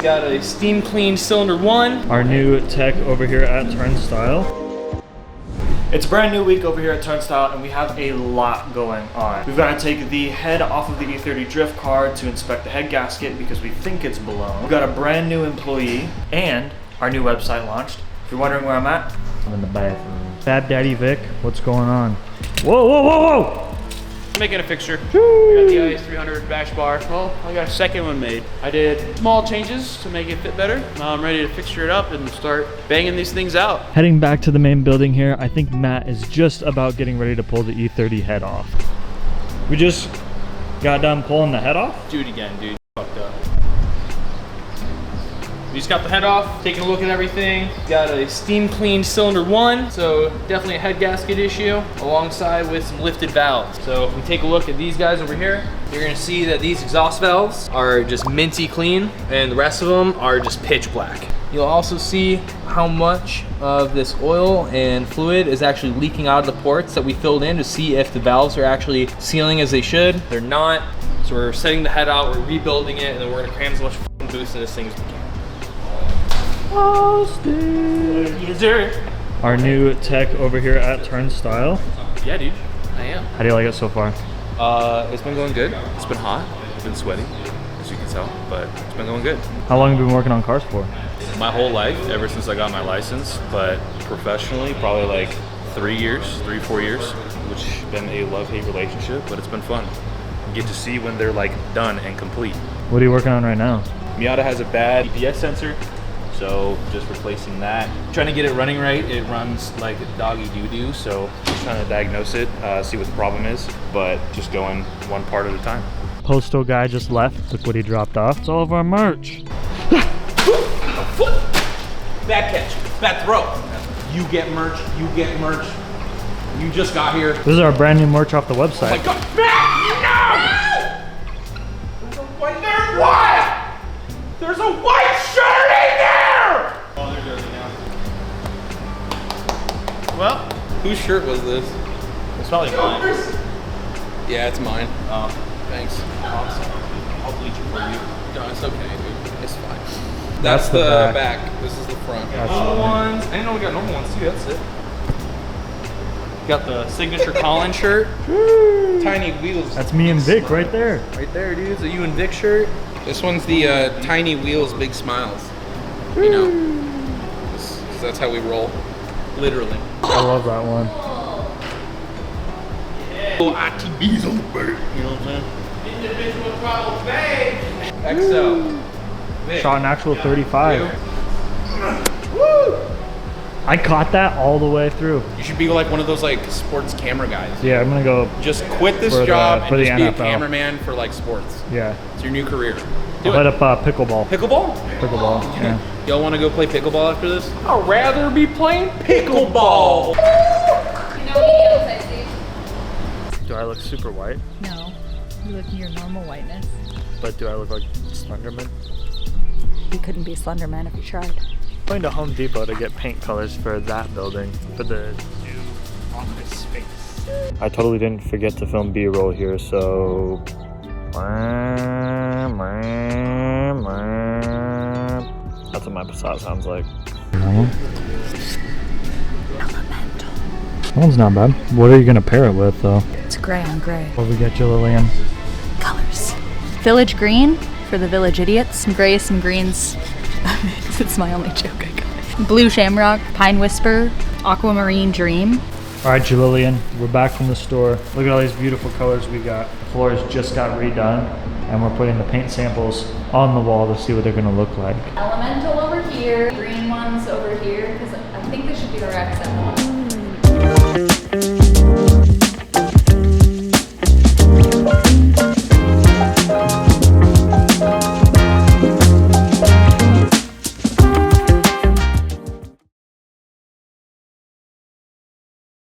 Got a steam clean cylinder 1. Our new tech over here at Turnstile. It's a brand new week over here at Turnstile and we have a lot going on. We've got to take the head off of the E30 drift car to inspect the head gasket because we think it's blown. We've got a brand new employee and our new website launched. If you're wondering where I'm at, I'm in the bathroom. Fab Daddy Vic, what's going on? Whoa, whoa, whoa, whoa! Making a fixture. I got the IS300 bash bar. Well, I got a second one made. I did small changes to make it fit better. Now I'm ready to fixture it up and start banging these things out. Heading back to the main building here, I think Matt is just about getting ready to pull the E30 head off. We just got done pulling the head off? Do it again, dude. Fucked up. We just got the head off, taking a look at everything. Got a steam clean cylinder 1, so definitely a head gasket issue, alongside with some lifted valves. So if we take a look at these guys over here, you're gonna see that these exhaust valves are just minty clean, and the rest of them are just pitch black. You'll also see how much of this oil and fluid is actually leaking out of the ports that we filled in to see if the valves are actually sealing as they should. They're not, so we're setting the head out, we're rebuilding it, and then we're gonna cram as much boost in this thing as we can. Our new tech over here at Turnstile. Yeah, dude, I am. How do you like it so far? It's been going good. It's been hot. It's been sweaty, as you can tell, but it's been going good. How long have you been working on cars for? My whole life, ever since I got my license, but professionally, probably like 3 years, 4 years, which has been a love-hate relationship, but it's been fun. You get to see when they're like done and complete. What are you working on right now? Miata has a bad GPS sensor, so just replacing that. Trying to get it running right. It runs like doggy doo-doo, so just trying to diagnose it, see what the problem is, but just going one part at a time. Postal guy just left. Look what he dropped off. It's all of our merch. Bad catch, bad throw. You get merch, you get merch. You just got here. This is our brand new merch off the website. Oh my God, no! There's a white there, what? There's a white shirt in there! Oh, they're dirty now. Well, whose shirt was this? It's probably mine. Yeah, it's mine. Oh, thanks. Awesome. I'll bleach it for you. No, it's okay, dude. It's fine. That's the back. This is the front. Normal ones. I didn't know we got normal ones too. That's it. Got the signature Colin shirt. Tiny wheels. That's me and Vic right there. Right there, dude. It's a you and Vic shirt. This one's the tiny wheels, big smiles. You know, that's how we roll. Literally. I love that one. Oh, ITB's on the bird. You know what I'm saying? Individual throttle bang. XL. Shot an actual 35. Woo! I caught that all the way through. You should be like one of those like sports camera guys. Yeah, I'm gonna go. Just quit this job and just be a cameraman for like sports. Yeah. It's your new career. I'll hit up pickleball. Pickleball? Pickleball, yeah. Y'all want to go play pickleball after this? I'd rather be playing pickleball. You know what else I see? Do I look super white? No, you look your normal whiteness. But do I look like Slenderman? You couldn't be Slenderman if you tried. Going to Home Depot to get paint colors for that building, for the new office space. I totally didn't forget to film B-roll here, so... That's what my Passat sounds like. Elemental. That one's not bad. What are you gonna pair it with, though? It's gray on gray. What we get you, Lillian? Colors. Village green for the village idiots. Some grays, some greens. It's my only joke I got. Blue shamrock, pine whisper, aquamarine dream. All right, Lillian, we're back from the store. Look at all these beautiful colors we got. The floors just got redone, and we're putting the paint samples on the wall to see what they're gonna look like. Elemental over here, green ones over here, because I think this should be our accent one.